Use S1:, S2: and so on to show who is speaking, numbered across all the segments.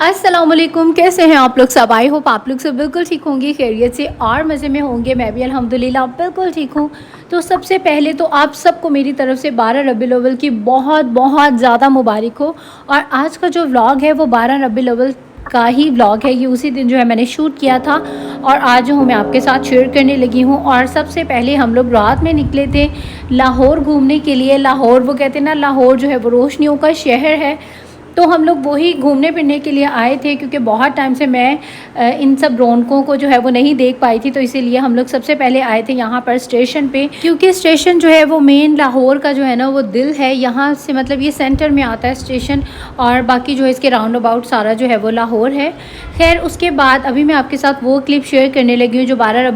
S1: अस्सलाम वालेकुम, कैसे हैं आप लोग सब। आई होप आप लोग सब बिल्कुल ठीक होंगे, खैरियत से और मज़े में होंगे। मैं भी अल्हम्दुलिल्लाह बिल्कुल ठीक हूँ। तो सबसे पहले तो आप सबको मेरी तरफ से 12 रबीउल अव्वल की बहुत बहुत ज़्यादा मुबारक हो। और आज का जो व्लॉग है वो 12 रबीउल अव्वल का ही व्लॉग है। ये उसी दिन जो है मैंने शूट किया था और आज जो हूँ मैं आपके साथ शेयर करने लगी हूँ। और सबसे पहले हम लोग रात में निकले थे लाहौर घूमने के लिए। लाहौर वो कहते हैं ना, लाहौर जो है वो रोशनियों का शहर है। तो हम लोग वही घूमने फिरने के लिए आए थे, क्योंकि बहुत टाइम से मैं इन सब रौनकों को जो है वो नहीं देख पाई थी। तो इसीलिए हम लोग सबसे पहले आए थे यहाँ पर स्टेशन पे, क्योंकि स्टेशन जो है वो मेन लाहौर का जो है ना वो दिल है। यहाँ से मतलब ये सेंटर में आता है स्टेशन, और बाकी जो है इसके राउंड अबाउट सारा जो है वो लाहौर है। खैर उसके बाद अभी मैं आपके साथ वो क्लिप शेयर करने लगी हूँ जो 12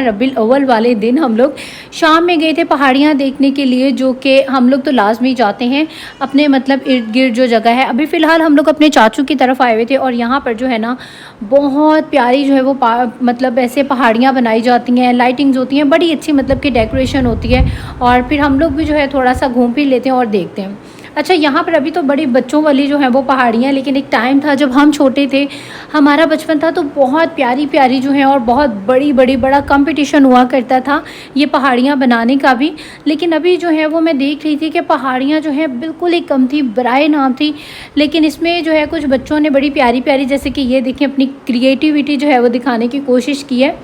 S1: रबीउल अव्वल वाले दिन हम लोग शाम में गए थे पहाड़ियाँ देखने के लिए, जो कि हम लोग तो लाजमी जाते हैं अपने मतलब इर्द गिर्द जो जगह है। अभी फ़िलहाल हम लोग अपने चाचू की तरफ आए हुए थे और यहाँ पर जो है ना बहुत प्यारी जो है वो मतलब ऐसे पहाड़ियाँ बनाई जाती हैं, लाइटिंग्स होती हैं, बड़ी अच्छी मतलब कि डेकोरेशन होती है। और फिर हम लोग भी जो है थोड़ा सा घूम फिर लेते हैं और देखते हैं। अच्छा, यहाँ पर अभी तो बड़ी बच्चों वाली जो है वो पहाड़ियाँ, लेकिन एक टाइम था जब हम छोटे थे, हमारा बचपन था, तो बहुत प्यारी प्यारी जो है और बहुत बड़ा कंपटीशन हुआ करता था ये पहाड़ियाँ बनाने का भी। लेकिन अभी जो है वो मैं देख रही थी कि पहाड़ियाँ जो है बिल्कुल ही कम थी, बराए नाम थी। लेकिन इसमें जो है कुछ बच्चों ने बड़ी प्यारी प्यारी, जैसे कि ये देखें, अपनी क्रिएटिविटी जो है वो दिखाने की कोशिश की है।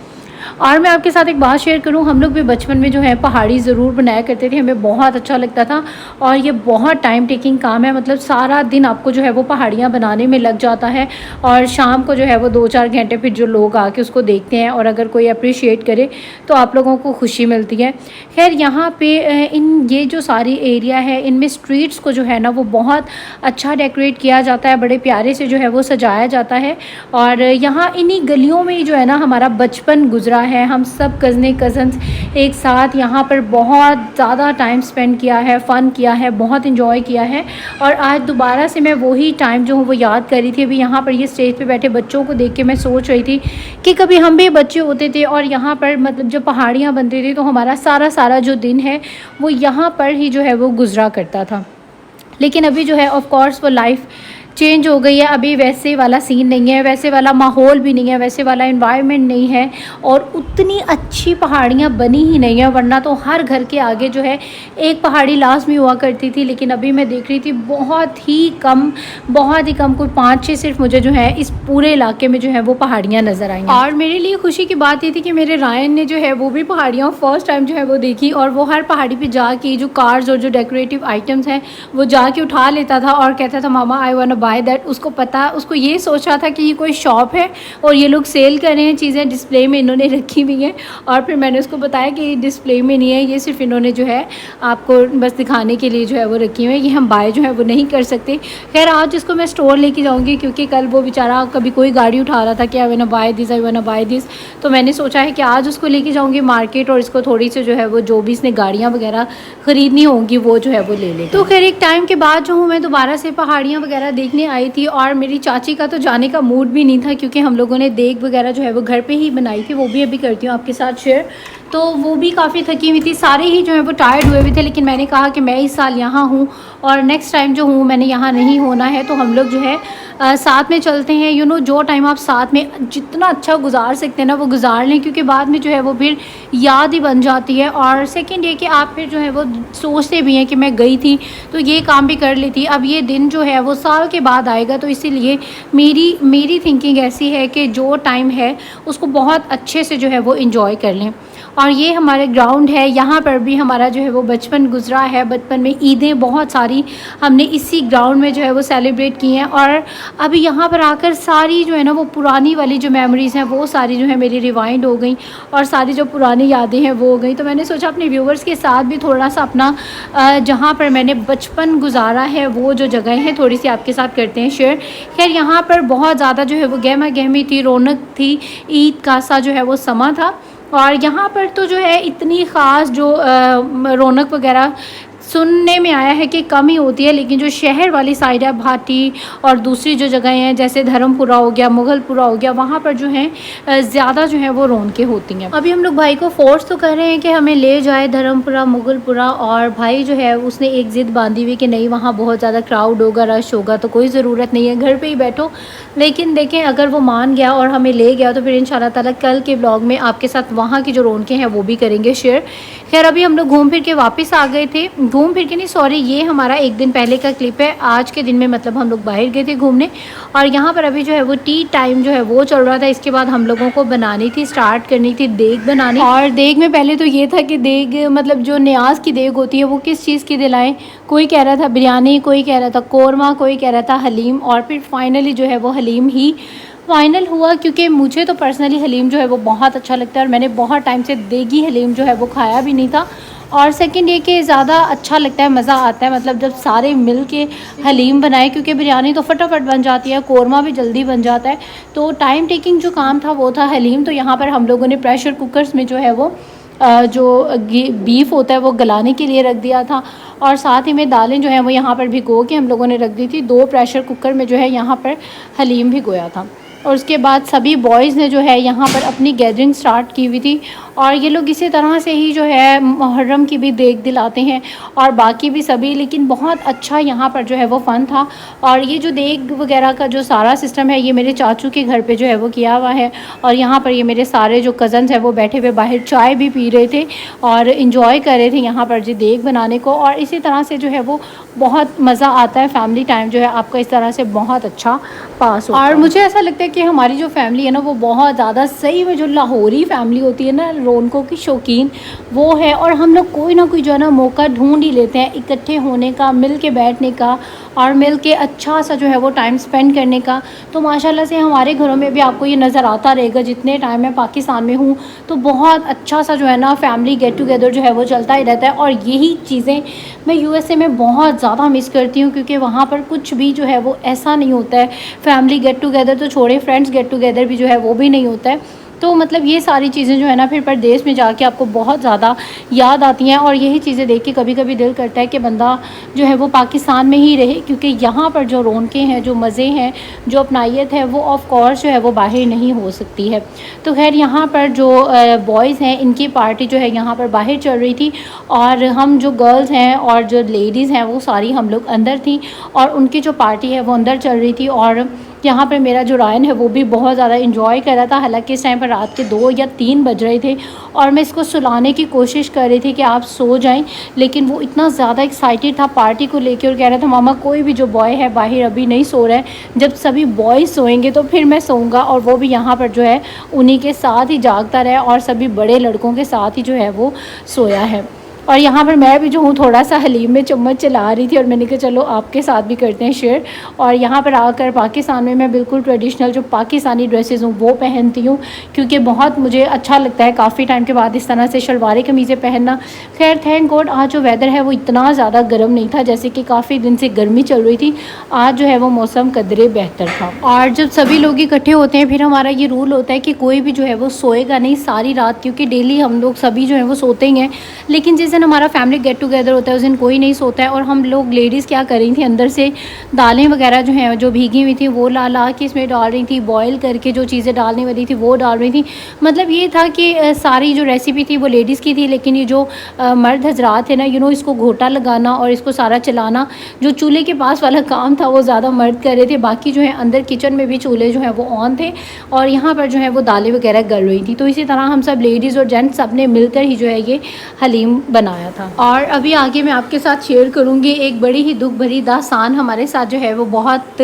S1: और मैं आपके साथ एक बात शेयर करूं, हम लोग भी बचपन में जो है पहाड़ी ज़रूर बनाया करते थे, हमें बहुत अच्छा लगता था। और ये बहुत टाइम टेकिंग काम है, मतलब सारा दिन आपको जो है वो पहाड़ियाँ बनाने में लग जाता है। और शाम को जो है वो 2-4 घंटे फिर जो लोग आके उसको देखते हैं, और अगर कोई अप्रिशिएट करे तो आप लोगों को खुशी मिलती है। खैर यहाँ पे इन ये जो सारी एरिया है, इनमें स्ट्रीट्स को जो है ना वो बहुत अच्छा डेकोरेट किया जाता है, बड़े प्यारे से जो है वो सजाया जाता है। और यहाँ इन्हीं गलियों में ही जो है ना हमारा बचपन गुजरा है। हम सब कज़न्स एक साथ यहाँ पर बहुत ज़्यादा टाइम स्पेंड किया है, फ़न किया है, बहुत इन्जॉय किया है। और आज दोबारा से मैं वही टाइम जो हूँ वो याद कर रही थी। अभी यहाँ पर ये स्टेज पे बैठे बच्चों को देख के मैं सोच रही थी कि कभी हम भी बच्चे होते थे और यहाँ पर मतलब जब पहाड़ियाँ बनती थी तो हमारा सारा जो दिन है वो यहाँ पर ही जो है वो गुजरा करता था। लेकिन अभी जो है ऑफ कोर्स वो लाइफ चेंज हो गई है। अभी वैसे वाला सीन नहीं है, वैसे वाला माहौल भी नहीं है, वैसे वाला एनवायरनमेंट नहीं है, और उतनी अच्छी पहाड़ियाँ बनी ही नहीं है। वरना तो हर घर के आगे जो है एक पहाड़ी लाजमी हुआ करती थी। लेकिन अभी मैं देख रही थी बहुत ही कम कोई 5-6 सिर्फ मुझे जो है इस पूरे इलाके में जो है वो पहाड़ियाँ नज़र आई। और मेरे लिए खुशी की बात ये थी कि मेरे रायन ने जो है वो भी पहाड़ियाँ फर्स्ट टाइम जो है वो देखी, और वो हर पहाड़ी पर जाके जो कार्स और जो डेकोरेटिव आइटम्स हैं वो जाके उठा लेता था और कहता था मामा आई वांट बाय दैट। उसको ये सोच रहा था कि ये कोई शॉप है और ये लोग सेल कर रहे हैं, चीज़ें डिस्प्ले में इन्होंने रखी हुई हैं। और फिर मैंने उसको बताया कि ये डिस्प्ले में नहीं है, ये सिर्फ इन्होंने जो है आपको बस दिखाने के लिए जो है वो रखी हुई है, ये हम बाय जो है वो नहीं कर सकते। खैर आज इसको मैं स्टोर लेके जाऊँगी, क्योंकि कल वो बेचारा कभी कोई गाड़ी उठा रहा था कि आई वांट बाय दिस। तो मैंने सोचा है कि आज उसको लेके जाऊँगी मार्केट, और इसको थोड़ी सी जो है वो जो भी इसने गाड़ियाँ वगैरह ख़रीदनी होंगी वो जो है वो ले ले। तो खैर एक टाइम के बाद जो हूँ मैं दोबारा से पहाड़ियाँ वगैरह देखने आई थी। और मेरी चाची का तो जाने का मूड भी नहीं था, क्योंकि हम लोगों ने देग वगैरह जो है वो घर पे ही बनाई थी, वो भी अभी करती हूँ आपके साथ शेयर। तो वो भी काफ़ी थकी हुई थी, सारे ही जो है वो टायर्ड हुए हुए थे। लेकिन मैंने कहा कि मैं इस साल यहाँ हूँ और नेक्स्ट टाइम जो हूँ मैंने यहाँ नहीं होना है, तो हम लोग जो है साथ में चलते हैं। जो टाइम आप साथ में जितना अच्छा गुजार सकते हैं ना वो गुजार लें, क्योंकि बाद में जो है वो फिर याद ही बन जाती है। और सेकंड ये कि आप फिर जो है वो सोचते भी हैं कि मैं गई थी तो ये काम भी कर लेती। अब ये दिन जो है वो साल के बाद आएगा, तो इसीलिए मेरी थिंकिंग ऐसी है कि जो टाइम है उसको बहुत अच्छे से जो है वो इंजॉय कर लें। और ये हमारे ग्राउंड है, यहाँ पर भी हमारा जो है वो बचपन गुजरा है। बचपन में ईदें बहुत सारी हमने इसी ग्राउंड में जो है वो सेलिब्रेट की हैं। और अभी यहाँ पर आकर सारी जो है ना वो पुरानी वाली जो मेमोरीज़ हैं वो सारी जो है मेरी रिवाइंड हो गई, और सारी जो पुरानी यादें हैं वो हो गई। तो मैंने सोचा अपने व्यूवर्स के साथ भी थोड़ा सा अपना जहाँ पर मैंने बचपन गुजारा है वो जो जगह हैं थोड़ी सी आपके साथ करते हैं शेयर। खैर यहाँ पर बहुत ज़्यादा जो है वो गहमा गहमी थी, रौनक थी, ईद का सा जो है वो समा था। और यहाँ पर तो जो है इतनी ख़ास जो रौनक वगैरह सुनने में आया है कि कम ही होती है, लेकिन जो शहर वाली साइड है भाटी और दूसरी जो जगहें हैं जैसे धर्मपुरा हो गया, मुगलपुरा हो गया, वहाँ पर जो है ज़्यादा जो है वो रौनकें होती हैं। अभी हम लोग भाई को फोर्स तो कर रहे हैं कि हमें ले जाए धर्मपुरा, मुगलपुरा, और भाई जो है उसने एक ज़िद बांधी हुई कि नहीं वहाँ बहुत ज़्यादा क्राउड होगा, रश होगा, तो कोई ज़रूरत नहीं है, घर पर ही बैठो। लेकिन देखें अगर वो मान गया और हमें ले गया तो फिर इंशाल्लाह ताला कल के ब्लॉग में आपके साथ वहाँ की जो रौनकें हैं वो भी करेंगे शेयर। खैर अभी हम लोग घूम फिर के वापस आ गए थे, घूम फिर के नहीं सॉरी, ये हमारा एक दिन पहले का क्लिप है। आज के दिन में मतलब हम लोग बाहर गए थे घूमने, और यहाँ पर अभी जो है वो टी टाइम जो है वो चल रहा था। इसके बाद हम लोगों को बनानी थी, स्टार्ट करनी थी देग बनानी। और देग में पहले तो ये था कि देग मतलब जो न्याज की देग होती है वो किस चीज़ की दिलाएं। कोई कह रहा था बिरयानी, कोई कह रहा था कोरमा, कोई कह रहा था हलीम, और फिर फाइनली जो है वो हलीम ही फाइनल हुआ, क्योंकि मुझे तो पर्सनली हलीम जो है वो बहुत अच्छा लगता है और मैंने बहुत टाइम से देगी हलीम जो है वो खाया भी नहीं था। और सेकंड ये कि ज़्यादा अच्छा लगता है, मज़ा आता है मतलब जब सारे मिल के हलीम बनाए, क्योंकि बिरयानी तो फटाफट बन जाती है, कोरमा भी जल्दी बन जाता है, तो टाइम टेकिंग जो काम था वो था हलीम। तो यहाँ पर हम लोगों ने प्रेशर कुकर्स में जो है वो जो बीफ होता है वो गलाने के लिए रख दिया था, और साथ ही में दालें जो हैं वो यहाँ पर भिगो के हम लोगों ने रख दी थी। 2 प्रेशर कुकर में जो है यहाँ पर हलीम भिगोया था। और उसके बाद सभी बॉयज़ ने जो है यहाँ पर अपनी गैदरिंग स्टार्ट की हुई थी, और ये लोग इसी तरह से ही जो है मुहर्रम की भी देख दिलाते हैं और बाकी भी सभी। लेकिन बहुत अच्छा यहाँ पर जो है वो फ़न था। और ये जो देग वगैरह का जो सारा सिस्टम है ये मेरे चाचू के घर पे जो है वो किया हुआ है, और यहाँ पर ये मेरे सारे जो कज़न्स हैं वो बैठे हुए बाहर चाय भी पी रहे थे और इन्जॉय कर रहे थे यहाँ पर जी देग बनाने को। और इसी तरह से जो है वो बहुत मज़ा आता है, फैमिली टाइम जो है आपका इस तरह से बहुत अच्छा पास होता है। और मुझे ऐसा लगता है कि हमारी जो फैमिली है ना वो बहुत ज़्यादा सही में जो लाहौरी फैमिली होती है ना, रौनकों की शौकीन वो है। और हम लोग कोई ना कोई जो है ना मौका ढूंढ ही लेते हैं इकट्ठे होने का, मिल के बैठने का और मिल के अच्छा सा जो है वो टाइम स्पेंड करने का। तो माशाल्लाह से हमारे घरों में भी आपको ये नज़र आता रहेगा, जितने टाइम मैं पाकिस्तान में हूँ तो बहुत अच्छा सा जो है ना फैमिली गेट टुगेदर जो है वो चलता ही रहता है। और यही चीज़ें मैं यूएसए में बहुत ज़्यादा मिस करती हूँ, क्योंकि वहाँ पर कुछ भी जो है वो ऐसा नहीं होता है। फैमिली गेट टुगेदर तो छोड़े, फ्रेंड्स गेट टुगेदर भी जो है वो भी नहीं होता है। तो मतलब ये सारी चीज़ें जो है ना फिर परदेश में जाके आपको बहुत ज़्यादा याद आती हैं, और यही चीज़ें देख के कभी कभी दिल करता है कि बंदा जो है वो पाकिस्तान में ही रहे, क्योंकि यहाँ पर जो रौनकें हैं, जो मज़े हैं, जो अपनाइयत है वो ऑफ़ कोर्स जो है वो बाहर नहीं हो सकती है। तो खैर यहाँ पर जो बॉयज़ हैं इनकी पार्टी जो है यहाँ पर बाहर चल रही थी, और हम जो गर्ल्स हैं और जो लेडीज़ हैं वो सारी हम लोग अंदर थी, और उनकी जो पार्टी है वो अंदर चल रही थी। और यहाँ पर मेरा जो रायन है वो भी बहुत ज़्यादा इंजॉय कर रहा था। हालांकि इस टाइम पर रात के 2 या 3 बज रहे थे, और मैं इसको सुलाने की कोशिश कर रही थी कि आप सो जाएं, लेकिन वो इतना ज़्यादा एक्साइटेड था पार्टी को लेकर और कह रहा था मामा कोई भी जो बॉय है बाहर अभी नहीं सो रहा है, जब सभी बॉयज़ सोएंगे तो फिर मैं सोऊंगा। और वो भी यहाँ पर जो है उन्हीं के साथ ही जागता रहा, और सभी बड़े लड़कों के साथ ही जो है वो सोया है। और यहाँ पर मैं भी जो हूँ थोड़ा सा हलीम में चम्मच चला रही थी, और मैंने कहा चलो आपके साथ भी करते हैं शेयर। और यहाँ पर आकर पाकिस्तान में मैं बिल्कुल ट्रेडिशनल जो पाकिस्तानी ड्रेसेस हूँ वो पहनती हूँ, क्योंकि बहुत मुझे अच्छा लगता है काफ़ी टाइम के बाद इस तरह से शलवारें कमीज़ें पहनना। खैर थैंक गॉड आज जो वेदर है वो इतना ज़्यादा गर्म नहीं था, जैसे कि काफ़ी दिन से गर्मी चल रही थी, आज जो है वो मौसम कदरे बेहतर था। और जब सभी लोग इकट्ठे होते हैं फिर हमारा ये रूल होता है कि कोई भी जो है वो सोएगा नहीं सारी रात, क्योंकि डेली हम लोग सभी जो है वो सोते ही हैं, लेकिन जिस दिन हमारा फैमिली गेट टुगेदर होता है उस दिन कोई नहीं सोता है। और हम लोग लेडीज़ क्या कर रही थी, अंदर से दालें वगैरह जो हैं जो भीगी हुई थी वो ला के इसमें डाल रही थी, बॉयल करके जो चीज़ें डालने वाली थी वो डाल रही थी। मतलब ये था कि सारी जो रेसिपी थी वो लेडीज़ की थी, लेकिन ये जो मर्द हजरात थे ना इसको घोटा लगाना और इसको सारा चलाना, जो चूल्हे के पास वाला काम था वो ज़्यादा मर्द कर रहे थे, बाकी जो है अंदर किचन में भी चूल्हे जो हैं वो ऑन थे, और यहाँ पर जो है वो दालें वगैरह गल रही थी। तो इसी तरह हम सब लेडीज़ और जेंट्स सब ने मिलकर ही जो है ये हलीम बनाया था। और अभी आगे मैं आपके साथ शेयर करूँगी एक बड़ी ही दुख भरी दास्तान हमारे साथ जो है वो बहुत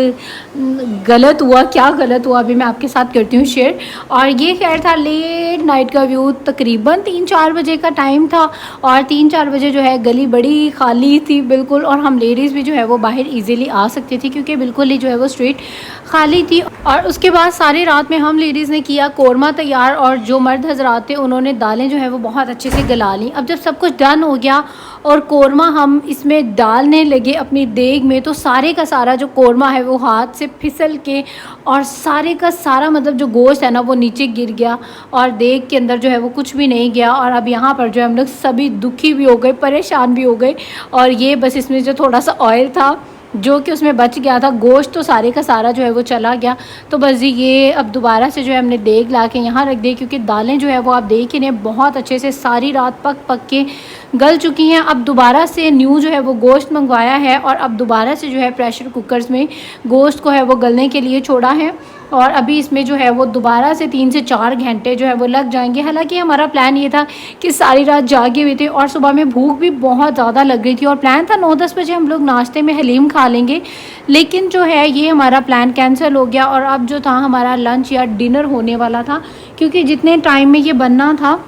S1: गलत हुआ। क्या गलत हुआ अभी मैं आपके साथ करती हूँ शेयर। और ये खैर था लेट नाइट का व्यू, तकरीबन 3-4 बजे का टाइम था, और 3-4 बजे जो है गली बड़ी खाली थी बिल्कुल, और हम लेडीज़ भी जो है वो बाहर इजीली आ सकती थी क्योंकि बिल्कुल ही जो है वो स्ट्रीट खाली थी। और उसके बाद सारी रात में हम लेडीज़ ने किया कोरमा तैयार, और जो मर्द हजरात थे उन्होंने दालें जो है वो बहुत अच्छे से गला ली। अब जब सब कुछ डन हो गया और कोरमा हम इसमें डालने लगे अपनी देग में, तो सारे का सारा जो कोरमा है वो हाथ से फिसल के और सारे का सारा मतलब जो गोश्त है ना वो नीचे गिर गया और देग के अंदर जो है वो कुछ भी नहीं गया। और अब यहाँ पर जो है हम लोग सभी दुखी भी हो गए, परेशान भी हो गए। और ये बस इसमें जो थोड़ा सा ऑयल था जो कि उसमें बच गया था, गोश्त तो सारे का सारा जो है वो चला गया। तो बस जी ये अब दोबारा से जो है हमने देग ला के यहाँ रख दी, क्योंकि दालें जो है वो आप देख ही नहीं बहुत अच्छे से सारी रात पक पक के गल चुकी हैं। अब दोबारा से न्यू जो है वो गोश्त मंगवाया है और अब दोबारा से जो है प्रेशर कुकर्स में गोश्त को है वो गलने के लिए छोड़ा है। और अभी इसमें जो है वो दोबारा से 3 से 4 घंटे जो है वो लग जाएंगे। हालांकि हमारा प्लान ये था कि सारी रात जागे हुए थे और सुबह में भूख भी बहुत ज़्यादा लग रही थी और प्लान था 9-10 बजे हम लोग नाश्ते में हलीम खा लेंगे, लेकिन जो है ये हमारा प्लान कैंसिल हो गया। और अब जो था हमारा लंच या डिनर होने वाला था, क्योंकि जितने टाइम में ये बनना था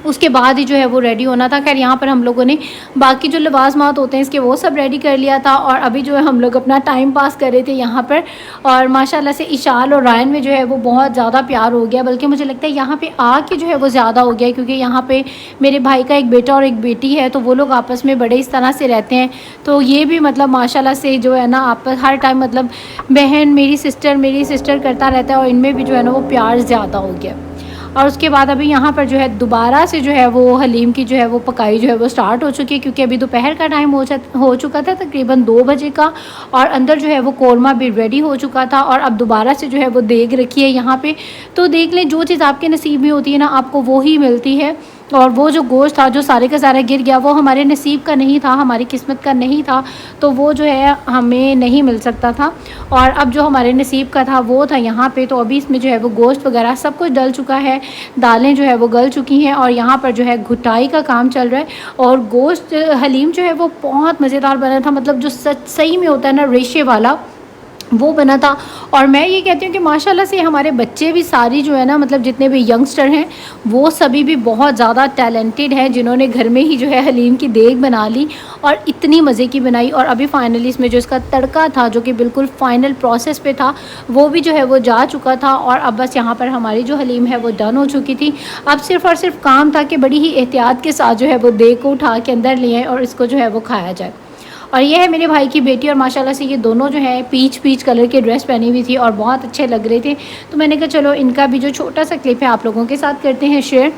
S1: उसके बाद ही जो है वो रेडी होना था। खैर यहाँ पर हम लोगों ने बाकी जो लवाजमात होते हैं इसके वो सब रेडी कर लिया था और अभी जो है हम लोग अपना टाइम पास कर रहे थे यहाँ पर। और माशाल्लाह से इशाल और रायन में जो है वो बहुत ज़्यादा प्यार हो गया, बल्कि मुझे लगता है यहाँ पे आके जो है वो ज़्यादा हो गया, क्योंकि यहाँ पे मेरे भाई का एक बेटा और एक बेटी है, तो वो लोग आपस में बड़े इस तरह से रहते हैं। तो ये भी मतलब माशाल्लाह से जो है ना आपस हर टाइम मतलब बहन मेरी सिस्टर करता रहता है और इनमें भी जो है ना वो प्यार ज़्यादा हो गया। और उसके बाद अभी यहाँ पर जो है दोबारा से जो है वो हलीम की जो है वो पकाई जो है वो स्टार्ट हो चुकी है, क्योंकि अभी दोपहर का टाइम हो चुका था तकरीबन 2 बजे का, और अंदर जो है वो कोरमा भी रेडी हो चुका था। और अब दोबारा से जो है वो देग रखी है यहाँ पे। तो देख लें जो चीज़ आपके नसीब में होती है ना आपको वो ही मिलती है। और वो जो गोश्त था जो सारे का सारा गिर गया वो हमारे नसीब का नहीं था, हमारी किस्मत का नहीं था, तो वो जो है हमें नहीं मिल सकता था। और अब जो हमारे नसीब का था वो था यहाँ पे। तो अभी इसमें जो है वो गोश्त वगैरह सब कुछ डल चुका है, दालें जो है वो गल चुकी हैं और यहाँ पर जो है घुटाई का काम चल रहा है। और गोश्त हलीम जो है वो बहुत मज़ेदार बना था, मतलब जो सही में होता है ना रेशे वाला वो बना था। और मैं ये कहती हूँ कि माशाल्लाह से हमारे बच्चे भी सारी जो है ना मतलब जितने भी यंगस्टर हैं वो सभी भी बहुत ज़्यादा टैलेंटेड हैं, जिन्होंने घर में ही जो है हलीम की देग बना ली और इतनी मज़े की बनाई। और अभी फाइनली इसमें जो इसका तड़का था जो कि बिल्कुल फ़ाइनल प्रोसेस पे था वो भी जो है वो जा चुका था। और अब बस यहाँ पर हमारी जो हलीम है वो डन हो चुकी थी। अब सिर्फ़ और सिर्फ काम था कि बड़ी ही एहतियात के साथ जो है वो देग को उठा के अंदर लिए और इसको जो है वो खाया जाए। और ये है मेरे भाई की बेटी और माशाल्लाह से ये दोनों जो है पीच कलर की ड्रेस पहनी हुई थी और बहुत अच्छे लग रहे थे। तो मैंने कहा चलो इनका भी जो छोटा सा क्लिप है आप लोगों के साथ करते हैं शेयर।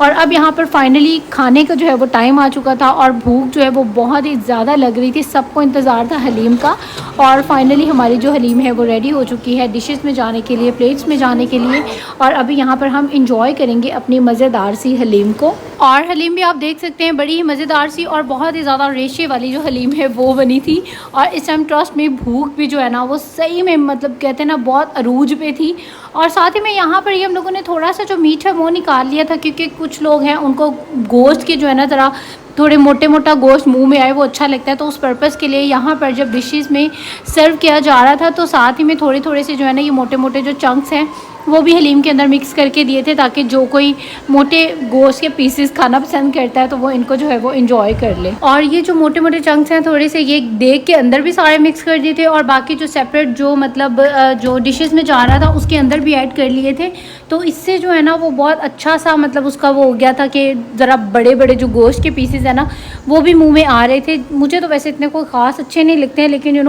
S1: और अब यहाँ पर फाइनली खाने का जो है वो टाइम आ चुका था और भूख जो है वो बहुत ही ज़्यादा लग रही थी, सबको इंतज़ार था हलीम का। और फाइनली हमारी जो हलीम है वो रेडी हो चुकी है डिशेस में जाने के लिए, प्लेट्स में जाने के लिए। और अभी यहाँ पर हम इंजॉय करेंगे अपनी मज़ेदार सी हलीम को। और हलीम भी आप देख सकते हैं बड़ी ही मज़ेदार सी और बहुत ही ज़्यादा रेशे वाली जो हलीम है वो बनी थी। और इस टाइम ट्रस्ट में भूख भी जो है ना वो सही में मतलब कहते हैं ना बहुत अरूज पे थी। और साथ ही में यहाँ पर ये हम लोगों ने थोड़ा सा जो मीट है वो निकाल लिया था, क्योंकि कुछ लोग हैं उनको गोश्त की जो है ना ज़रा थोड़े मोटा गोश्त मुंह में आए वो अच्छा लगता है। तो उस पर्पज़ के लिए यहाँ पर जब डिशेस में सर्व किया जा रहा था तो साथ ही में थोड़े से जो है ना ये मोटे जो चंक्स हैं वो भी हलीम के अंदर मिक्स करके दिए थे, ताकि जो कोई मोटे गोश्त के पीसेस खाना पसंद करता है तो वो इनको जो है वो एंजॉय कर ले। और ये जो मोटे चंक्स हैं थोड़े से ये देग के अंदर भी सारे मिक्स कर दिए थे और बाकी जो सेपरेट जो मतलब जो डिशेस में जा रहा था उसके अंदर भी ऐड कर लिए थे। तो इससे जो है ना वो बहुत अच्छा सा मतलब उसका वो हो गया था कि ज़रा बड़े जो गोश्त के पीसेस है ना वो भी मुँह में आ रहे थे। मुझे तो वैसे इतने कोई ख़ास अच्छे नहीं लगते हैं, लेकिन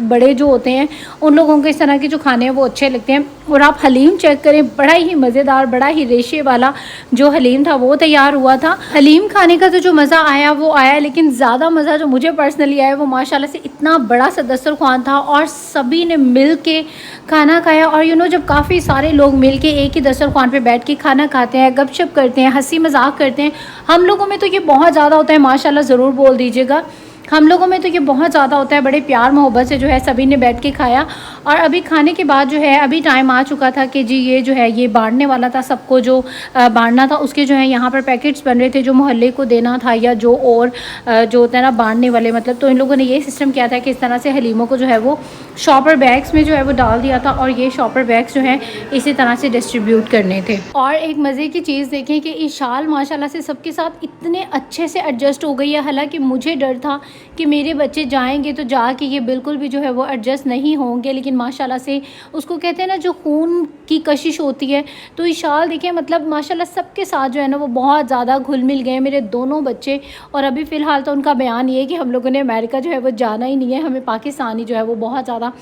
S1: बड़े जो होते हैं उन लोगों के इस तरह के जो खाने हैं वो अच्छे लगते हैं। और आप हलीम चेक करें, बड़ा ही मज़ेदार बड़ा ही रेशे वाला जो हलीम था वो तैयार हुआ था। हलीम खाने का तो जो मज़ा आया वो आया, लेकिन ज़्यादा मज़ा जो मुझे पर्सनली आया वो माशाल्लाह से इतना बड़ा सा दस्तरख्वान था और सभी ने मिल के खाना खाया। और जब काफ़ी सारे लोग मिल के एक ही दस्तरख्वान पे बैठ के खाना खाते हैं, गपशप करते हैं, हंसी मजाक करते हैं, हम लोगों में तो ये बहुत ज़्यादा होता है। माशाल्लाह ज़रूर बोल दीजिएगा, हम लोगों में तो ये बहुत ज़्यादा होता है। बड़े प्यार मोहब्बत से जो है सभी ने बैठ के खाया। और अभी खाने के बाद जो है अभी टाइम आ चुका था कि जी ये जो है ये बांटने वाला था, सबको जो बांटना था उसके जो है यहाँ पर पैकेट्स बन रहे थे जो मोहल्ले को देना था या जो और जो होता है ना बांटने वाले मतलब। तो इन लोगों ने ये सिस्टम किया था कि इस तरह से हलीमों को जो है वो शॉपर बैग्स में जो है वो डाल दिया था और ये शॉपर बैग्स जो है इसी तरह से डिस्ट्रीब्यूट करने थे। और एक मज़े की चीज़ देखें कि इशाल माशाल्लाह से सबके साथ इतने अच्छे से एडजस्ट हो गई है। हालाँकि मुझे डर था कि मेरे बच्चे जाएंगे तो जाके ये बिल्कुल भी जो है वो एडजस्ट नहीं होंगे, लेकिन माशाल्लाह से उसको कहते हैं ना जो खून की कशिश होती है, तो इशाल देखिए मतलब माशाल्लाह सबके साथ जो है ना वो बहुत ज़्यादा घुल मिल गए मेरे दोनों बच्चे। और अभी फ़िलहाल तो उनका बयान ये है कि हम लोगों ने अमेरिका जो है वो जाना ही नहीं है, हमें पाकिस्तानी जो है वो बहुत ज़्यादा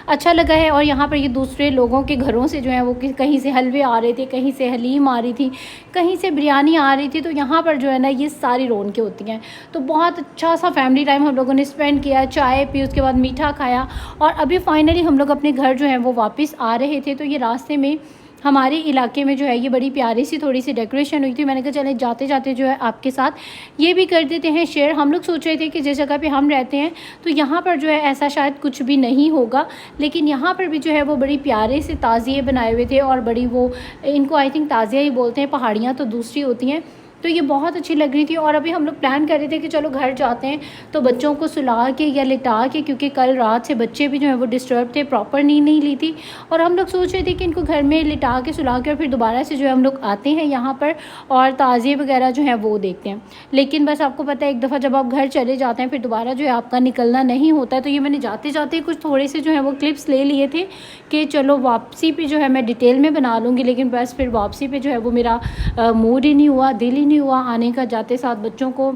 S1: अच्छा लगा है। और यहाँ पर ये दूसरे लोगों के घरों से जो है वो कहीं से हलवे आ रहे थे, कहीं से हलीम आ रही थी, कहीं से बिरयानी आ रही थी, तो यहाँ पर जो है ना ये सारी रौनकें होती हैं। तो बहुत अच्छा सा फैमिली टाइम हम लोगों ने स्पेंड किया, चाय पी, उसके बाद मीठा खाया और अभी फाइनली हम लोग अपने घर जो है वो वापस आ रहे थे। तो ये रास्ते में हमारे इलाके में जो है ये बड़ी प्यारी सी थोड़ी सी डेकोरेशन हुई थी। मैंने कहा चले जाते जाते जो है आपके साथ ये भी कर देते हैं शेयर। हम लोग सोच रहे थे कि जिस जगह पे हम रहते हैं तो यहाँ पर जो है ऐसा शायद कुछ भी नहीं होगा, लेकिन यहाँ पर भी जो है वो बड़ी प्यारे से ताज़िए बनाए हुए थे और बड़ी वो इनको आई थिंक ताज़िया ही बोलते हैं, पहाड़ियाँ तो दूसरी होती हैं। तो ये बहुत अच्छी लग रही थी और अभी हम लोग प्लान कर रहे थे कि चलो घर जाते हैं तो बच्चों को सुला के या लिटा के, क्योंकि कल रात से बच्चे भी जो है वो डिस्टर्ब थे, प्रॉपर नींद नहीं ली थी। और हम लोग सोच रहे थे कि इनको घर में लिटा के सुला के और फिर दोबारा से जो है हम लोग आते हैं यहाँ पर और ताज़िए वगैरह जो है वो देखते हैं। लेकिन बस आपको पता है एक दफ़ा जब आप घर चले जाते हैं फिर दोबारा जो है आपका निकलना नहीं होता है। तो ये मैंने जाते जाते कुछ थोड़े से जो है वो क्लिप्स ले लिए थे कि चलो वापसी पे जो है मैं डिटेल में बना लूँगी, लेकिन बस फिर वापसी पे जो है वो मेरा मूड ही नहीं हुआ, दिल ही नहीं हुआ आने का। जाते साथ बच्चों को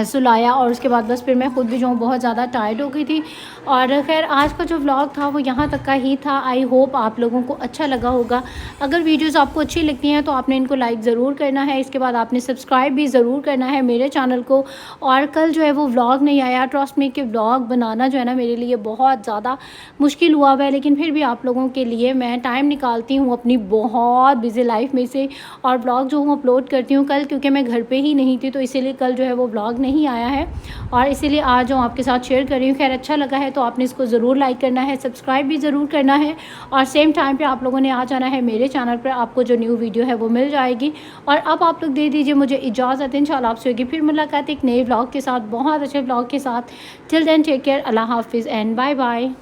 S1: सुलाया और उसके बाद बस फिर मैं ख़ुद भी जो हूँ बहुत ज़्यादा टायर्ड हो गई थी। और खैर आज का जो व्लॉग था वो यहाँ तक का ही था। आई होप आप लोगों को अच्छा लगा होगा। अगर वीडियोस आपको अच्छी लगती हैं तो आपने इनको लाइक ज़रूर करना है, इसके बाद आपने सब्सक्राइब भी ज़रूर करना है मेरे चैनल को। और कल जो है वो व्लॉग नहीं आया, ट्रस्ट मी कि व्लॉग बनाना जो है ना मेरे लिए बहुत ज़्यादा मुश्किल हुआ हुआ है, लेकिन फिर भी आप लोगों के लिए मैं टाइम निकालती हूँ अपनी बहुत बिज़ी लाइफ में से और व्लॉग जो हूँ अपलोड करती हूँ। कल क्योंकि मैं घर पर ही नहीं थी तो इसीलिए कल जो है वो व्लॉग नहीं आया है और इसीलिए आज जो आपके साथ शेयर कर रही हूँ। खैर अच्छा लगा है तो आपने इसको ज़रूर लाइक करना है, सब्सक्राइब भी ज़रूर करना है और सेम टाइम पे आप लोगों ने आ जाना है मेरे चैनल पर, आपको जो न्यू वीडियो है वो मिल जाएगी। और अब आप लोग दे दीजिए मुझे इजाज़त, इंशाल्लाह आपसे होगी फिर मुलाकात एक नए व्लॉग के साथ, बहुत अच्छे व्लॉग के साथ। टिल देन टेक केयर, अल्लाह हाफिज़ एंड बाय बाय।